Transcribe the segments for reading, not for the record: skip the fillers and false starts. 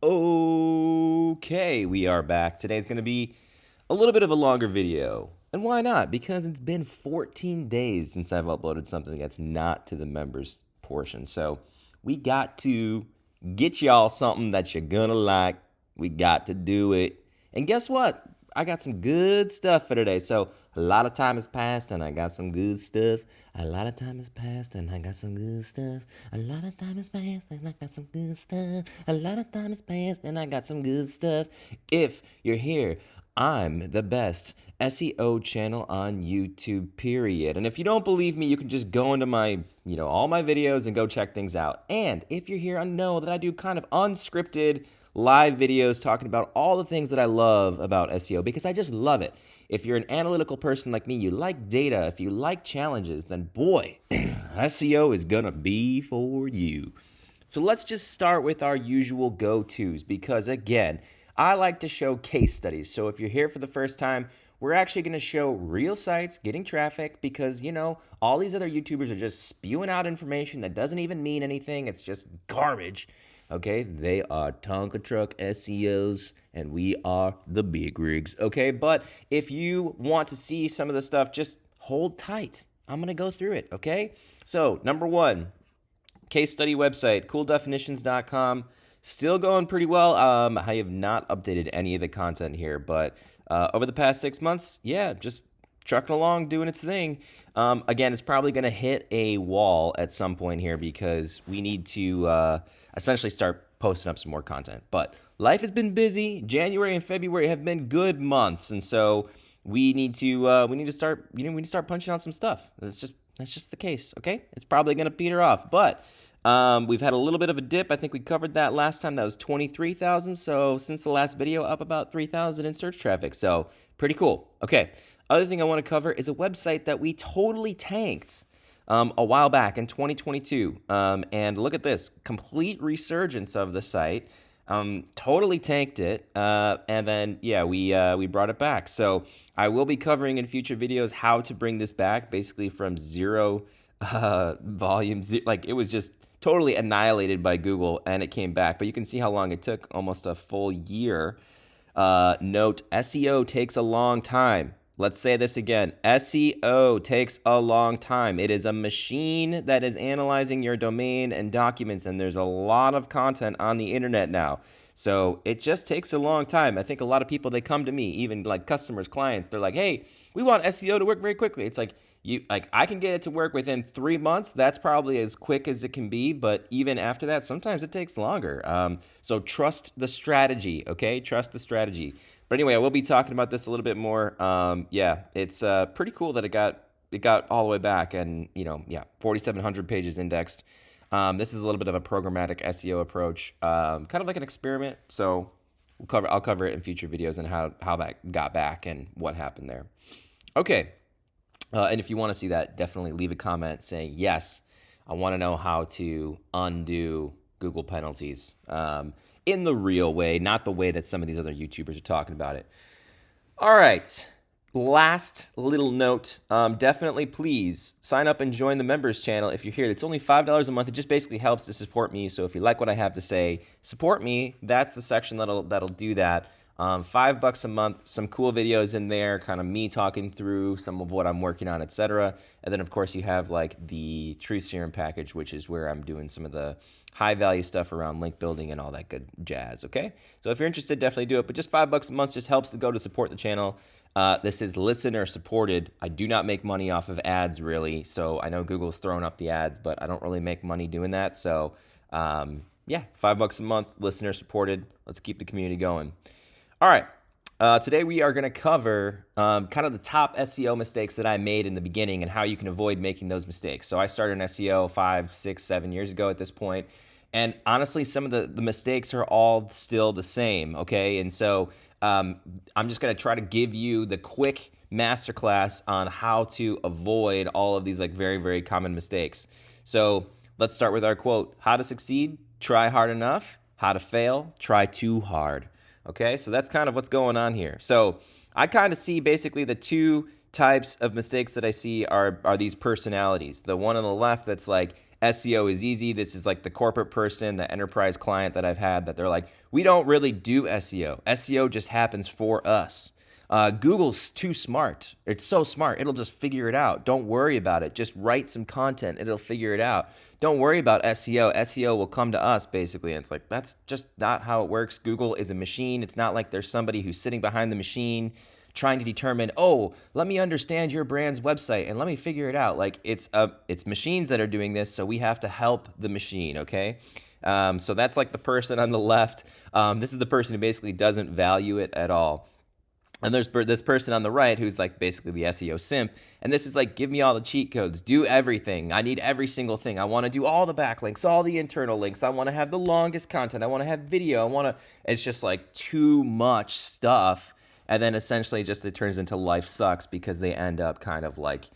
Okay, we are back. Today's going to be a little bit of a longer video. And why not? Because it's been 14 days since I've uploaded something that's not to the members portion. So we got to get y'all something that you're going to like. We got to do it. And guess what? I got some good stuff for today. So a lot of time has passed and I got some good stuff. A lot of time has passed and I got some good stuff. A lot of time has passed and I got some good stuff. A lot of time has passed and I got some good stuff. If you're here, I'm the best SEO channel on YouTube, period. And if you don't believe me, you can just go into my, all my videos and go check things out. And if you're here, I know that I do kind of unscripted live videos talking about all the things that I love about SEO because I just love it. If you're an analytical person like me, you like data, if you like challenges, then boy, SEO is gonna be for you. So let's just start with our usual go-tos because again, I like to show case studies. So if you're here for the first time, we're actually going to show real sites getting traffic because, all these other YouTubers are just spewing out information that doesn't even mean anything. It's just garbage. Okay, they are Tonka truck SEOs and we are the big rigs. Okay, but if you want to see some of the stuff, just hold tight. I'm going to go through it. Okay, so number one, case study website, cooldefinitions.com. Still going pretty well. I have not updated any of the content here, but over the past 6 months, just trucking along, doing its thing. Again, it's probably going to hit a wall at some point here because we need to essentially start posting up some more content. But life has been busy. January and February have been good months, and so we need to start punching out some stuff. That's just the case. Okay, it's probably going to peter off, but. We've had a little bit of a dip. I think we covered that last time. That was 23,000. So since the last video, up about 3,000 in search traffic. So pretty cool. Okay. Other thing I want to cover is a website that we totally tanked a while back in 2022. And look at this. Complete resurgence of the site. Totally tanked it. And then, we brought it back. So I will be covering in future videos how to bring this back basically from zero volume. Like it was just totally annihilated by Google and it came back, but you can see how long it took, almost a full year. Note, SEO takes a long time. Let's say this again. SEO takes a long time. It is a machine that is analyzing your domain and documents, and there's a lot of content on the internet now. So it just takes a long time. I think a lot of people, they come to me, even like customers, clients, they're like, hey, we want SEO to work very quickly. It's like, I can get it to work within 3 months. That's probably as quick as it can be. But even after that, sometimes it takes longer. So trust the strategy, okay? Trust the strategy. But anyway, I will be talking about this a little bit more. It's pretty cool that it got all the way back and, 4,700 pages indexed. This is a little bit of a programmatic SEO approach, kind of like an experiment. So I'll cover it in future videos and how that got back and what happened there. Okay. And if you want to see that, definitely leave a comment saying, yes, I want to know how to undo Google penalties in the real way, not the way that some of these other YouTubers are talking about it. All right. Last little note, definitely please sign up and join the members channel if you're here. It's only $5 a month. It just basically helps to support me. So if you like what I have to say, support me. That's the section that'll do that. $5 a month, some cool videos in there, kind of me talking through some of what I'm working on, etc. And then, of course, you have like the Truth Serum package, which is where I'm doing some of the high-value stuff around link building and all that good jazz, okay? So if you're interested, definitely do it. But just $5 a month just helps to go to support the channel. This is listener-supported. I do not make money off of ads, really. So I know Google's throwing up the ads, but I don't really make money doing that. So, $5 a month, listener-supported. Let's keep the community going. All right, today we are going to cover kind of the top SEO mistakes that I made in the beginning and how you can avoid making those mistakes. So I started in SEO 5, 6, 7 years ago at this point, and honestly, some of the mistakes are all still the same, okay? And so I'm just going to try to give you the quick masterclass on how to avoid all of these like very, very common mistakes. So let's start with our quote. How to succeed? Try hard enough. How to fail? Try too hard. Okay, so that's kind of what's going on here. So I kind of see basically the two types of mistakes that I see are these personalities. The one on the left that's like SEO is easy. This is like the corporate person, the enterprise client that I've had that they're like, we don't really do SEO. SEO just happens for us. Google's too smart. It's so smart. It'll just figure it out. Don't worry about it. Just write some content. It'll figure it out. Don't worry about SEO. SEO will come to us, basically. And it's like, that's just not how it works. Google is a machine. It's not like there's somebody who's sitting behind the machine trying to determine, oh, let me understand your brand's website and let me figure it out. Like it's machines that are doing this, so we have to help the machine, okay? So that's like the person on the left. This is the person who basically doesn't value it at all. And there's this person on the right who's like basically the SEO simp. And this is like, give me all the cheat codes, do everything. I need every single thing. I want to do all the backlinks, all the internal links. I want to have the longest content. I want to have video. It's just like too much stuff. And then essentially just it turns into life sucks because they end up kind of like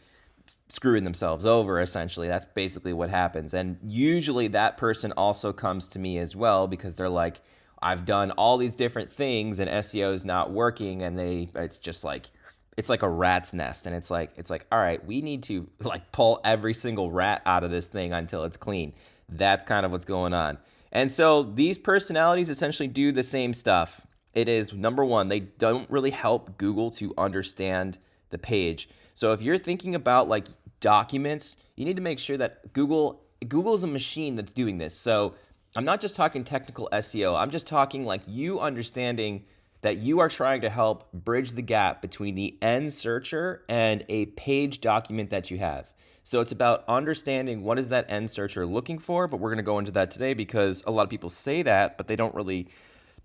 screwing themselves over, essentially. That's basically what happens. And usually that person also comes to me as well because they're like, I've done all these different things and SEO is not working, and it's just like, it's like a rat's nest. And it's like, all right, we need to like pull every single rat out of this thing until it's clean. That's kind of what's going on. And so these personalities essentially do the same stuff. It is, number one, they don't really help Google to understand the page. So if you're thinking about like documents, you need to make sure that Google is a machine that's doing this. So I'm not just talking technical SEO. I'm just talking like you understanding that you are trying to help bridge the gap between the end searcher and a page document that you have. So it's about understanding what is that end searcher looking for, but we're going to go into that today because a lot of people say that, but they don't really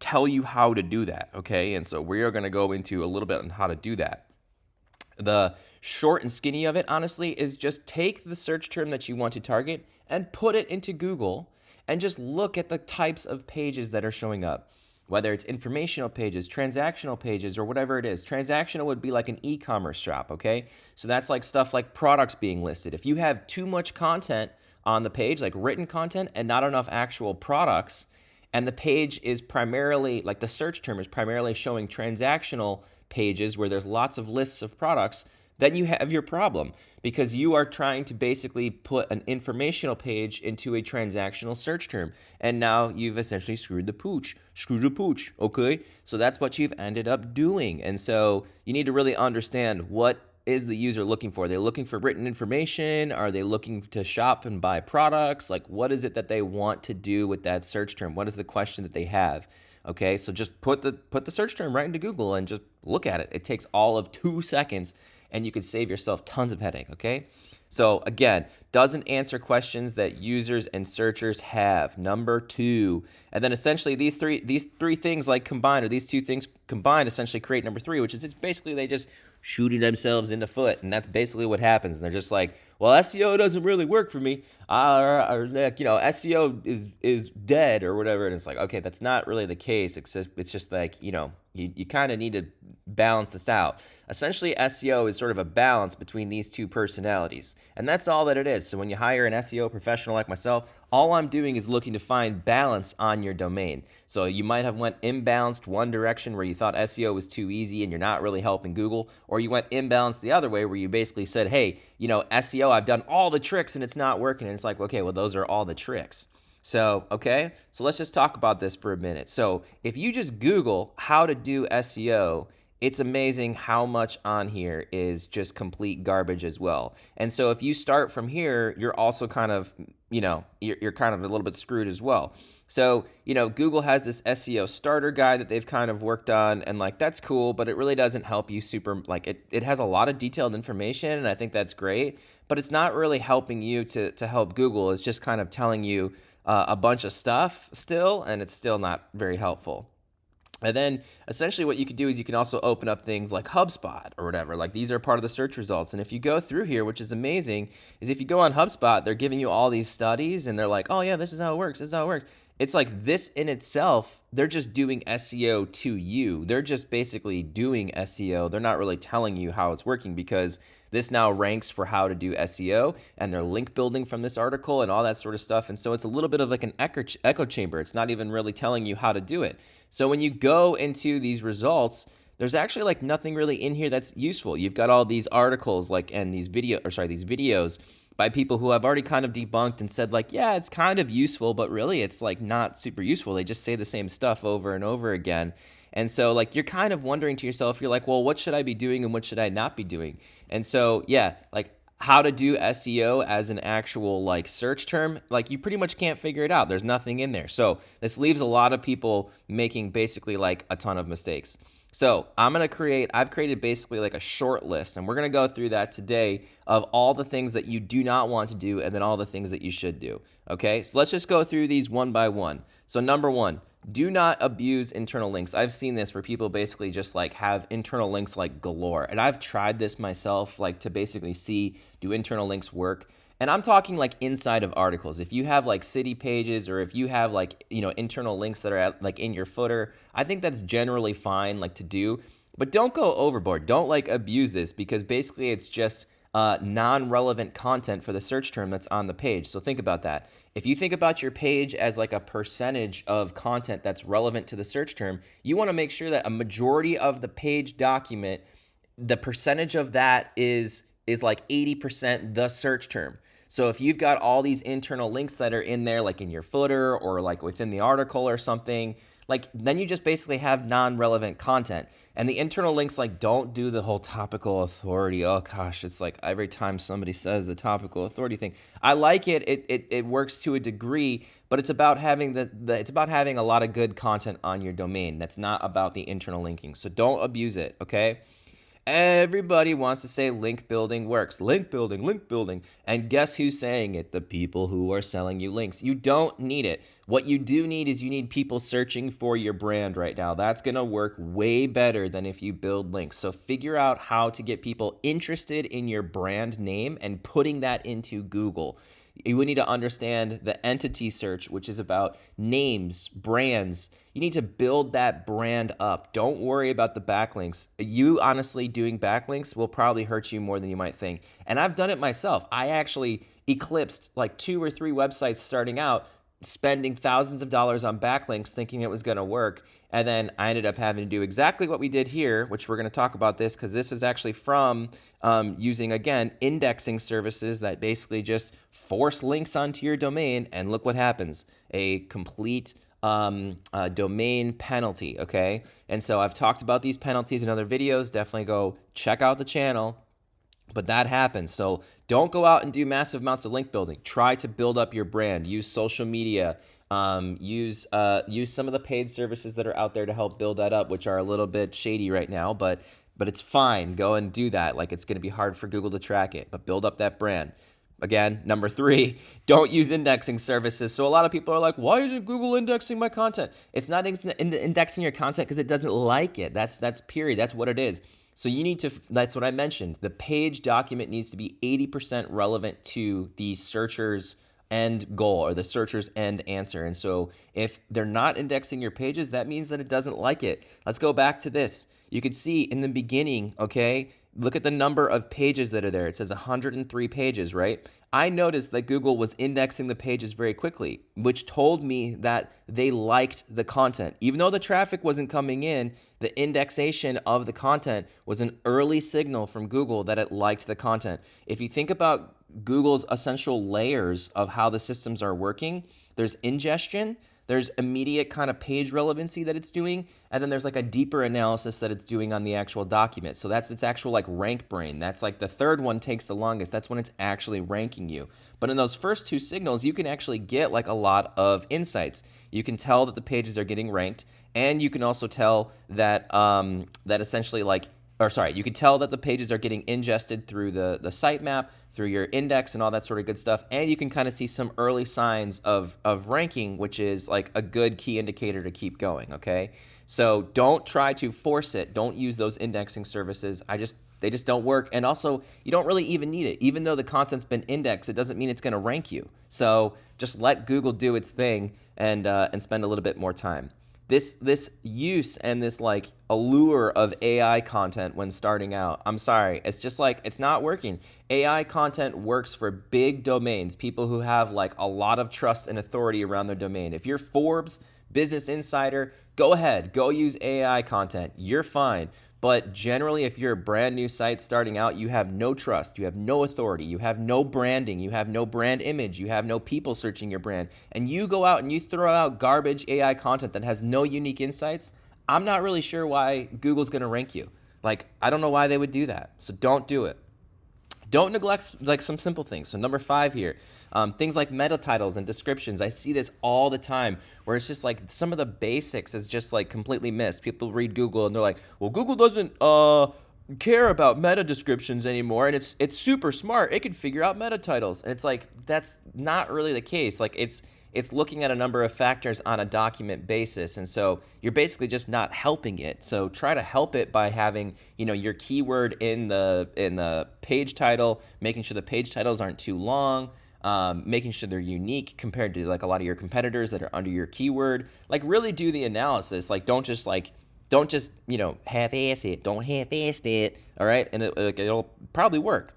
tell you how to do that, okay? And so we are going to go into a little bit on how to do that. The short and skinny of it, honestly, is just take the search term that you want to target and put it into Google and just look at the types of pages that are showing up, whether it's informational pages, transactional pages, or whatever it is. Transactional would be like an e-commerce shop, okay? So that's like stuff like products being listed. If you have too much content on the page, like written content, and not enough actual products, and the page is primarily, like the search term is primarily showing transactional pages where there's lots of lists of products, then you have your problem because you are trying to basically put an informational page into a transactional search term. And now you've essentially screwed the pooch, okay? So that's what you've ended up doing. And so you need to really understand what is the user looking for? Are they looking for written information? Are they looking to shop and buy products? Like, what is it that they want to do with that search term? What is the question that they have? Okay, so just put the search term right into Google and just look at it. It takes all of 2 seconds, and you can save yourself tons of headache, okay? So again, doesn't answer questions that users and searchers have. Number 2. And then essentially these three things like combined, or these 2 things combined essentially create number 3, which is it's basically they just shooting themselves in the foot. And that's basically what happens. And they're just like, well, SEO doesn't really work for me. Or like, you know, SEO is dead or whatever. And it's like, okay, that's not really the case. It's just like, you know, you kind of need to balance this out. Essentially, SEO is sort of a balance between these 2 personalities. And that's all that it is. So when you hire an SEO professional like myself, all I'm doing is looking to find balance on your domain. So you might have went imbalanced one direction where you thought SEO was too easy and you're not really helping Google, or you went imbalanced the other way where you basically said, hey, you know, SEO, I've done all the tricks and it's not working. And it's like, okay, well, those are all the tricks. So, okay, so let's just talk about this for a minute. So if you just Google how to do SEO, it's amazing how much on here is just complete garbage as well. And so if you start from here, you're also kind of, you know, you're kind of a little bit screwed as well. So, you know, Google has this SEO starter guide that they've kind of worked on, and like that's cool, but it really doesn't help you super, like it has a lot of detailed information, and I think that's great, but it's not really helping you to help Google. It's just kind of telling you a bunch of stuff still, and it's still not very helpful. And then essentially what you could do is you can also open up things like HubSpot or whatever. Like these are part of the search results. And if you go through here, which is amazing, is if you go on HubSpot, they're giving you all these studies and they're like, oh yeah, this is how it works. This is how it works. It's like this in itself, they're just doing SEO to you. They're just basically doing SEO. They're not really telling you how it's working because this now ranks for how to do SEO and they're link building from this article and all that sort of stuff. And so it's a little bit of like an echo chamber. It's not even really telling you how to do it. So when you go into these results, there's actually like nothing really in here that's useful. You've got all these articles like and these videos, by people who I've already kind of debunked and said like, yeah, it's kind of useful, but really it's like not super useful. They just say the same stuff over and over again. And so like you're kind of wondering to yourself, you're like, well, what should I be doing and what should I not be doing? And so, yeah, like how to do SEO as an actual like search term, like you pretty much can't figure it out. There's nothing in there. So this leaves a lot of people making basically like a ton of mistakes. So I've created basically like a short list, and we're going to go through that today of all the things that you do not want to do and then all the things that you should do. Okay, so let's just go through these one by one. So number one, do not abuse internal links. I've seen this where people basically just like have internal links like galore. And I've tried this myself, like to basically see, do internal links work? And I'm talking like inside of articles. If you have like city pages, or if you have like, internal links that are like in your footer, I think that's generally fine like to do. But don't go overboard. Don't like abuse this, because basically it's just non-relevant content for the search term that's on the page. So think about that. If you think about your page as like a percentage of content that's relevant to the search term, you want to make sure that a majority of the page document, the percentage of that is like 80% the search term. So if you've got all these internal links that are in there, like in your footer or like within the article or something, like then you just basically have non-relevant content. And the internal links like don't do the whole topical authority. Oh gosh, it's like every time somebody says the topical authority thing. I like it. It works to a degree, but it's about having it's about having a lot of good content on your domain. That's not about the internal linking. So don't abuse it, okay? Everybody wants to say link building works. Link building. And guess who's saying it? The people who are selling you links. You don't need it. What you do need is you need people searching for your brand right now. That's going to work way better than if you build links. So figure out how to get people interested in your brand name and putting that into Google. You would need to understand the entity search, which is about names, brands. You need to build that brand up. Don't worry about the backlinks. You honestly doing backlinks will probably hurt you more than you might think. And I've done it myself. I actually eclipsed like 2 or 3 websites starting out, spending thousands of dollars on backlinks thinking it was going to work. And then I ended up having to do exactly what we did here, which we're going to talk about this because this is actually from using, again, indexing services that basically just force links onto your domain. And look what happens, a complete domain penalty, okay? And so I've talked about these penalties in other videos. Definitely go check out the channel. But that happens. So don't go out and do massive amounts of link building. Try to build up your brand. Use social media. Use some of the paid services that are out there to help build that up, which are a little bit shady right now, but it's fine. Go and do that. Like, it's going to be hard for Google to track it, but build up that brand. Again, number 3, don't use indexing services. So a lot of people are like, why isn't Google indexing my content? It's not indexing your content because it doesn't like it. That's period. That's what it is. So you need to, that's what I mentioned. The page document needs to be 80% relevant to the searcher's end goal or the searcher's end answer. And so if they're not indexing your pages, that means that it doesn't like it. Let's go back to this. You could see in the beginning, okay, look at the number of pages that are there. It says 103 pages, right? I noticed that Google was indexing the pages very quickly, which told me that they liked the content. Even though the traffic wasn't coming in, the indexation of the content was an early signal from Google that it liked the content. If you think about Google's essential layers of how the systems are working, there's ingestion, there's immediate kind of page relevancy that it's doing, and then there's like a deeper analysis that it's doing on the actual document. So that's its actual like rank brain. That's like the third one takes the longest. That's when it's actually ranking you. But in those first 2 signals, you can actually get like a lot of insights. You can tell that the pages are getting ranked, and you can also tell that that essentially like, or sorry, you can tell that the pages are getting ingested through the sitemap, through your index and all that sort of good stuff. And you can kind of see some early signs of ranking, which is like a good key indicator to keep going, okay? So don't try to force it. Don't use those indexing services. They just don't work. And also, you don't really even need it. Even though the content's been indexed, it doesn't mean it's going to rank you. So just let Google do its thing and spend a little bit more time. This use and this like allure of AI content when starting out, I'm sorry, it's just like, it's not working. AI content works for big domains, people who have like a lot of trust and authority around their domain. If you're Forbes, Business Insider, go ahead, go use AI content. You're fine. But generally, if you're a brand new site starting out, you have no trust, you have no authority, you have no branding, you have no brand image, you have no people searching your brand, and you go out and you throw out garbage AI content that has no unique insights, I'm not really sure why Google's going to rank you. Like, I don't know why they would do that. So don't do it. Don't neglect like some simple things. So number 5 here, things like meta titles and descriptions. I see this all the time where it's just like some of the basics is just like completely missed. People read Google and they're like, well, Google doesn't care about meta descriptions anymore, and it's super smart. It can figure out meta titles, and it's like that's not really the case. Like it's looking at a number of factors on a document basis, and so you're basically just not helping it. So try to help it by having, you know, your keyword in the page title, making sure the page titles aren't too long, making sure they're unique compared to like a lot of your competitors that are under your keyword. Like really do the analysis. Like don't just you know, half-ass it. Don't half-ass it. All right, and it'll probably work.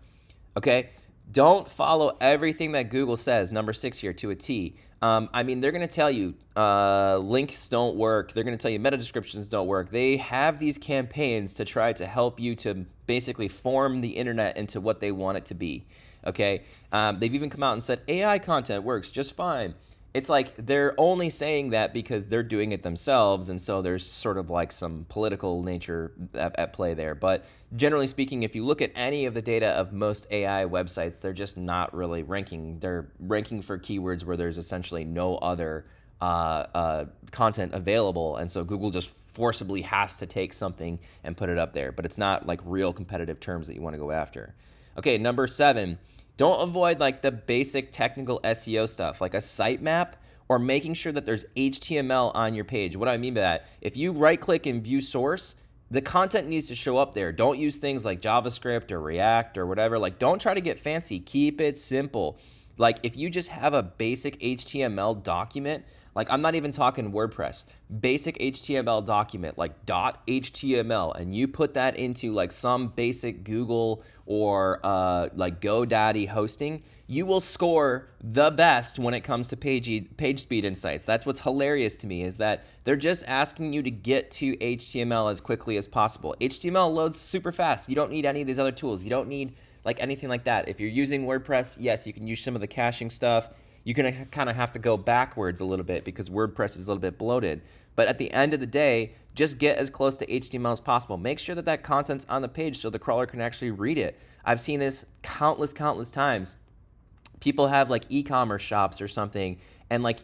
Okay. Don't follow everything that Google says, number 6 here, to a T. I mean, they're going to tell you links don't work. They're going to tell you meta descriptions don't work. They have these campaigns to try to help you to basically form the internet into what they want it to be. Okay? They've even come out and said AI content works just fine. It's like they're only saying that because they're doing it themselves, and so there's sort of like some political nature at play there. But generally speaking, if you look at any of the data of most AI websites, they're just not really ranking. They're ranking for keywords where there's essentially no other content available, and so Google just forcibly has to take something and put it up there. But it's not like real competitive terms that you want to go after. Okay, number 7. Don't avoid like the basic technical SEO stuff, like a sitemap or making sure that there's HTML on your page. What do I mean by that? If you right click and view source, the content needs to show up there. Don't use things like JavaScript or React or whatever. Like don't try to get fancy. Keep it simple. Like if you just have a basic HTML document, like I'm not even talking WordPress, basic HTML document like .html, and you put that into like some basic Google or like GoDaddy hosting, you will score the best when it comes to page speed insights. That's what's hilarious to me, is that they're just asking you to get to HTML as quickly as possible. HTML loads super fast. You don't need any of these other tools. You don't need like anything like that. If you're using WordPress, yes, you can use some of the caching stuff. You're going to kind of have to go backwards a little bit because WordPress is a little bit bloated. But at the end of the day, just get as close to HTML as possible. Make sure that that content's on the page so the crawler can actually read it. I've seen this countless times. People have like e-commerce shops or something, and like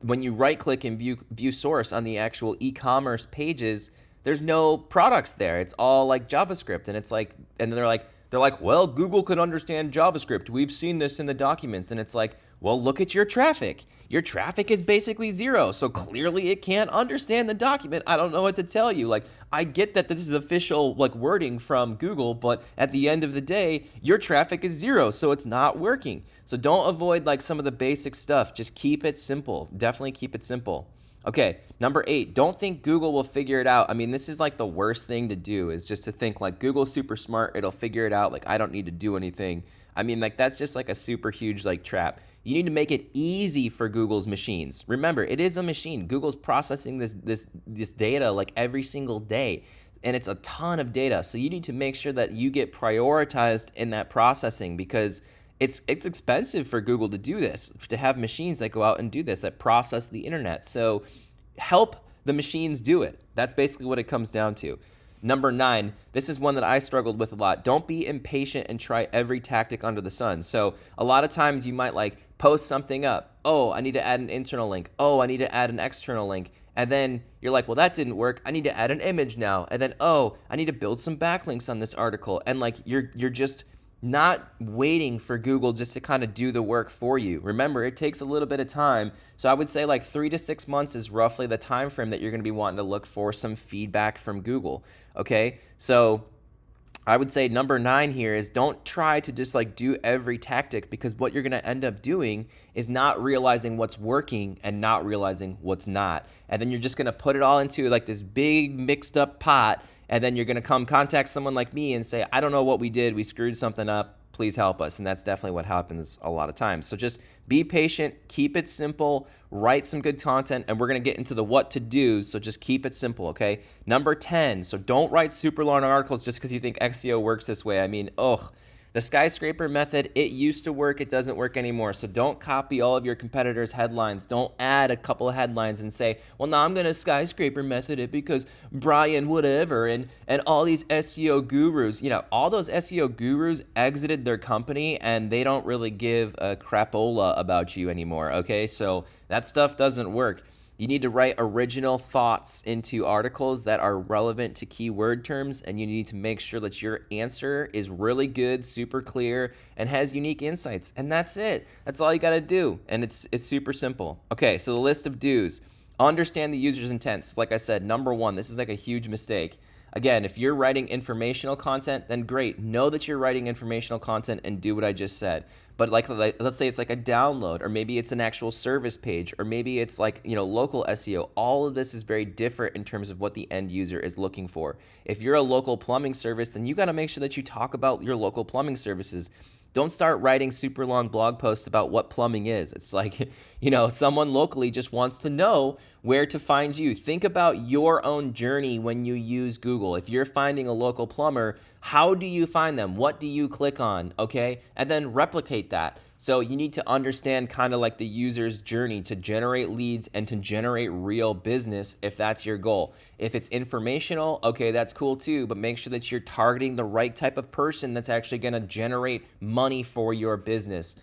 when you right click and view source on the actual e-commerce pages, there's no products there. It's all like JavaScript, and it's like, and they're like, well, Google could understand JavaScript. We've seen this in the documents. And it's like, well, look at your traffic. Your traffic is basically 0. So clearly it can't understand the document. I don't know what to tell you. Like, I get that this is official like wording from Google, but at the end of the day, your traffic is 0. So it's not working. So don't avoid like some of the basic stuff. Just keep it simple. Definitely keep it simple. Okay, number 8, don't think Google will figure it out. I mean, this is like the worst thing to do, is just to think like Google's super smart, it'll figure it out, like I don't need to do anything. I mean, like that's just like a super huge like trap. You need to make it easy for Google's machines. Remember, it is a machine. Google's processing this data like every single day, and it's a ton of data. So you need to make sure that you get prioritized in that processing, because it's expensive for Google to do this, to have machines that go out and do this, that process the internet. So help the machines do it. That's basically what it comes down to. Number 9, this is one that I struggled with a lot. Don't be impatient and try every tactic under the sun. So a lot of times you might like post something up. Oh, I need to add an internal link. Oh, I need to add an external link. And then you're like, well, that didn't work. I need to add an image now. And then, oh, I need to build some backlinks on this article. And like you're just not waiting for Google just to kind of do the work for you. Remember, it takes a little bit of time. So I would say like 3 to 6 months is roughly the time frame that you're going to be wanting to look for some feedback from Google. Okay, so I would say number 9 here is don't try to just like do every tactic, because what you're going to end up doing is not realizing what's working and not realizing what's not. And then you're just going to put it all into like this big mixed up pot. And then you're going to come contact someone like me and say, I don't know what we did. We screwed something up. please help us. And that's definitely what happens a lot of times. So just be patient, keep it simple, write some good content, and we're going to get into the what to do. So just keep it simple, okay? Number 10, so don't write super long articles just because you think SEO works this way. I mean, the skyscraper method, it used to work, it doesn't work anymore. So don't copy all of your competitors' headlines. Don't add a couple of headlines and say, well, now I'm going to skyscraper method it because Brian whatever and all these SEO gurus. All those SEO gurus exited their company and they don't really give a crapola about you anymore, okay? So that stuff doesn't work. You need to write original thoughts into articles that are relevant to keyword terms, and you need to make sure that your answer is really good, super clear, and has unique insights. And that's it. That's all you got to do, and it's super simple. Okay, so the list of do's. Understand the user's intents. Like I said, number 1, this is like a huge mistake. Again, if you're writing informational content, then great. Know that you're writing informational content and do what I just said. But like let's say it's like a download, or maybe it's an actual service page, or maybe it's like, local SEO. All of this is very different in terms of what the end user is looking for. If you're a local plumbing service, then you got to make sure that you talk about your local plumbing services. Don't start writing super long blog posts about what plumbing is. It's like, someone locally just wants to know where to find you. Think about your own journey when you use Google. If you're finding a local plumber, how do you find them? What do you click on? Okay? And then replicate that. So you need to understand kind of like the user's journey to generate leads and to generate real business if that's your goal. If it's informational, okay, that's cool too, but make sure that you're targeting the right type of person that's actually going to generate money for your business.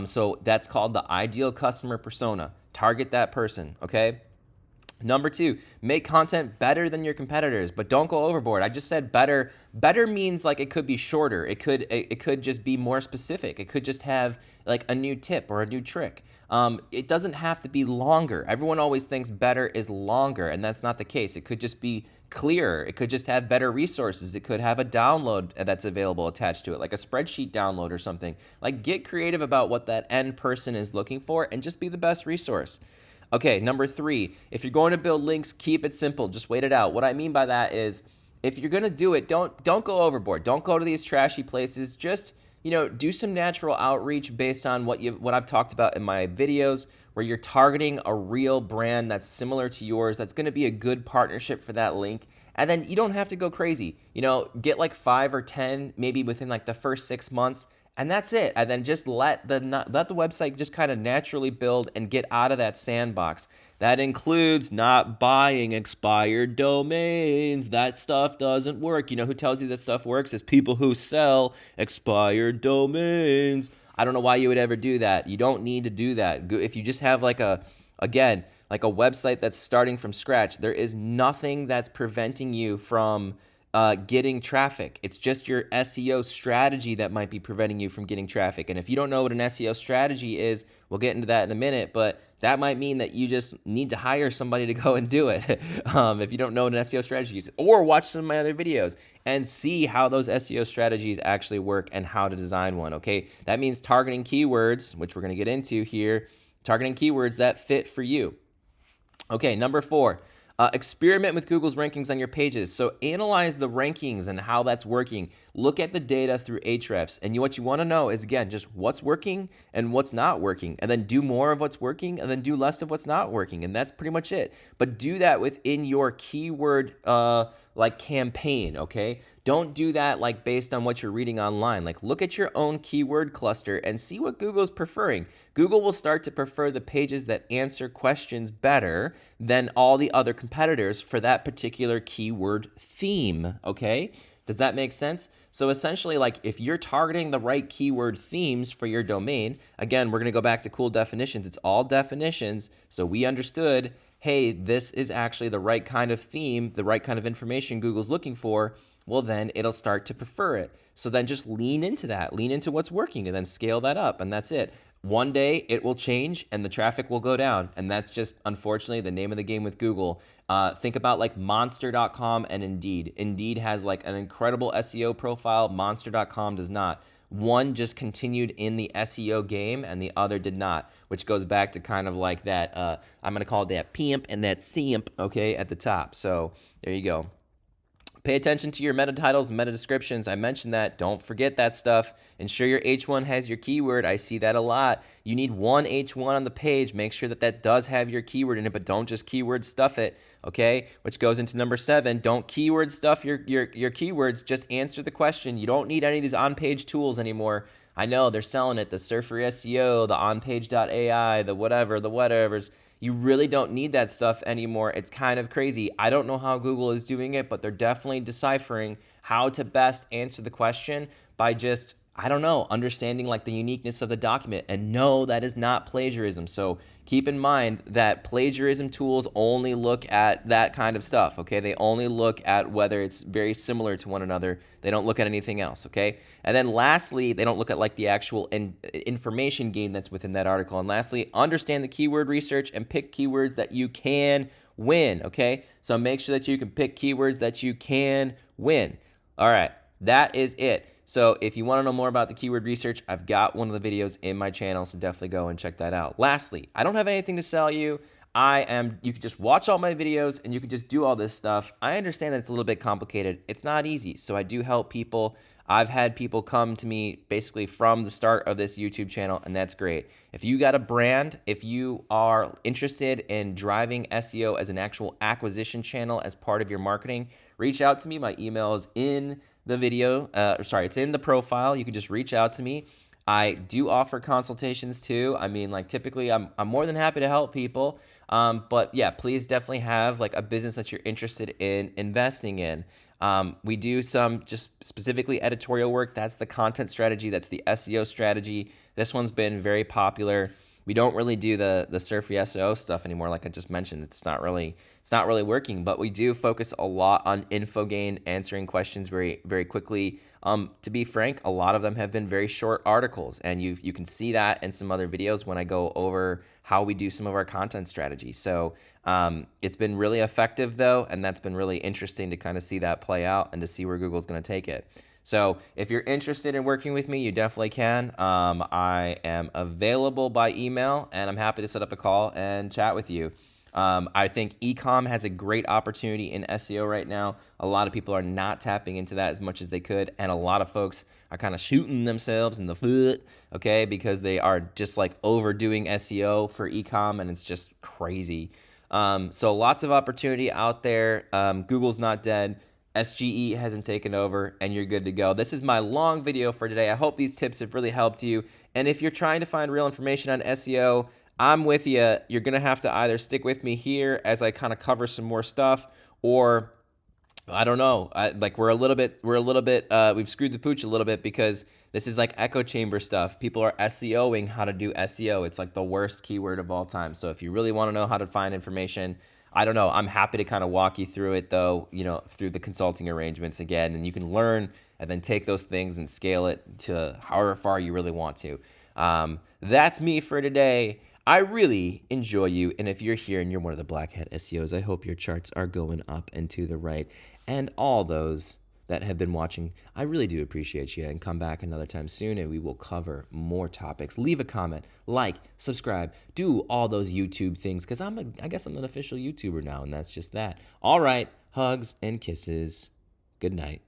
So that's called the ideal customer persona. Target that person, okay? Number 2, make content better than your competitors, but don't go overboard. I just said better. Better means like it could be shorter. It could just be more specific. It could just have like a new tip or a new trick. It doesn't have to be longer. Everyone always thinks better is longer, and that's not the case. It could just be clearer. It could just have better resources. It could have a download that's available attached to it, like a spreadsheet download or something. Like, get creative about what that end person is looking for and just be the best resource. Okay, number 3, if you're going to build links, keep it simple. Just wait it out. What I mean by that is, if you're going to do it, don't go overboard. Don't go to these trashy places. Just, do some natural outreach based on what I've talked about in my videos, where you're targeting a real brand that's similar to yours, that's going to be a good partnership for that link. And then you don't have to go crazy. Get like 5 or 10 maybe within like the first 6 months. And that's it. And then just let the website just kind of naturally build and get out of that sandbox. That includes not buying expired domains. That stuff doesn't work. Who tells you that stuff works? It's people who sell expired domains. I don't know why you would ever do that. You don't need to do that. If you just have like a website that's starting from scratch, there is nothing that's preventing you from getting traffic. It's just your SEO strategy that might be preventing you from getting traffic. And if you don't know what an SEO strategy is, we'll get into that in a minute, but that might mean that you just need to hire somebody to go and do it. If you don't know what an SEO strategy is, or watch some of my other videos and see how those SEO strategies actually work and how to design one, okay? That means targeting keywords, which we're going to get into here, targeting keywords that fit for you. Okay, number 4. Experiment with Google's rankings on your pages. So analyze the rankings and how that's working. Look at the data through Ahrefs. And what you want to know is, again, just what's working and what's not working. And then do more of what's working and then do less of what's not working. And that's pretty much it. But do that within your keyword campaign, okay? Don't do that like based on what you're reading online. Like, look at your own keyword cluster and see what Google's preferring. Google will start to prefer the pages that answer questions better than all the other competitors for that particular keyword theme, okay? Does that make sense? So essentially, like, if you're targeting the right keyword themes for your domain, again, we're going to go back to cool definitions. It's all definitions. So we understood, hey, this is actually the right kind of theme, the right kind of information Google's looking for. Well, then it'll start to prefer it. So then just lean into that, lean into what's working, and then scale that up, and that's it. One day it will change and the traffic will go down, and that's just, unfortunately, the name of the game with Google. Think about like monster.com and Indeed. Indeed has like an incredible SEO profile. Monster.com does not. One just continued in the SEO game and the other did not, which goes back to kind of like that, I'm going to call it that pimp and that simp, okay, at the top. So there you go. Pay attention to your meta titles and meta descriptions. I mentioned that. Don't forget that stuff. Ensure your H1 has your keyword. I see that a lot. You need one H1 on the page. Make sure that that does have your keyword in it, but don't just keyword stuff it, okay? Which goes into number 7. Don't keyword stuff your keywords. Just answer the question. You don't need any of these on-page tools anymore. I know they're selling it, the Surfer SEO, the onpage.ai, the whatevers. You really don't need that stuff anymore. It's kind of crazy. I don't know how Google is doing it, but they're definitely deciphering how to best answer the question by just, I don't know, understanding like the uniqueness of the document. And no, that is not plagiarism. So keep in mind that plagiarism tools only look at that kind of stuff, okay? They only look at whether it's very similar to one another. They don't look at anything else, okay? And then lastly, they don't look at like the actual information gain that's within that article. And lastly, understand the keyword research and pick keywords that you can win, okay? So make sure that you can pick keywords that you can win. All right, that is it. So if you want to know more about the keyword research, I've got one of the videos in my channel, so definitely go and check that out. Lastly, I don't have anything to sell you. You can just watch all my videos and you can just do all this stuff. I understand that it's a little bit complicated. It's not easy, so I do help people. I've had people come to me basically from the start of this YouTube channel, and that's great. If you got a brand, if you are interested in driving SEO as an actual acquisition channel as part of your marketing, reach out to me. My email is in the video. It's in the profile. You can just reach out to me. I do offer consultations too. I mean, like typically I'm more than happy to help people. But yeah, please definitely have like a business that you're interested in investing in. We do some just specifically editorial work. That's the content strategy. That's the SEO strategy. This one's been very popular. We don't really do the surfy SEO stuff anymore. Like I just mentioned, it's not really working, but we do focus a lot on info gain, answering questions very, very quickly. To be frank, a lot of them have been very short articles, and you can see that in some other videos when I go over how we do some of our content strategy. So it's been really effective though, and that's been really interesting to kind of see that play out and to see where Google's going to take it. So if you're interested in working with me, you definitely can. I am available by email, and I'm happy to set up a call and chat with you. I think e-com has a great opportunity in SEO right now. A lot of people are not tapping into that as much as they could, and a lot of folks are kind of shooting themselves in the foot, okay, because they are just like overdoing SEO for e-com, and it's just crazy. So lots of opportunity out there. Google's not dead. SGE hasn't taken over, and you're good to go. This is my long video for today. I hope these tips have really helped you. And if you're trying to find real information on SEO, I'm with you. You're going to have to either stick with me here as I kind of cover some more stuff, or I don't know. We've screwed the pooch a little bit because this is like echo chamber stuff. People are SEOing how to do SEO. It's like the worst keyword of all time. So if you really want to know how to find information, I don't know. I'm happy to kind of walk you through it though, through the consulting arrangements again, and you can learn and then take those things and scale it to however far you really want to. That's me for today. I really enjoy you, and if you're here and you're one of the Black Hat SEOs, I hope your charts are going up and to the right. And all those that have been watching, I really do appreciate you, and come back another time soon and we will cover more topics. Leave a comment, like, subscribe, do all those YouTube things, because I guess I'm an official YouTuber now, and that's just that. All right, hugs and kisses. Good night.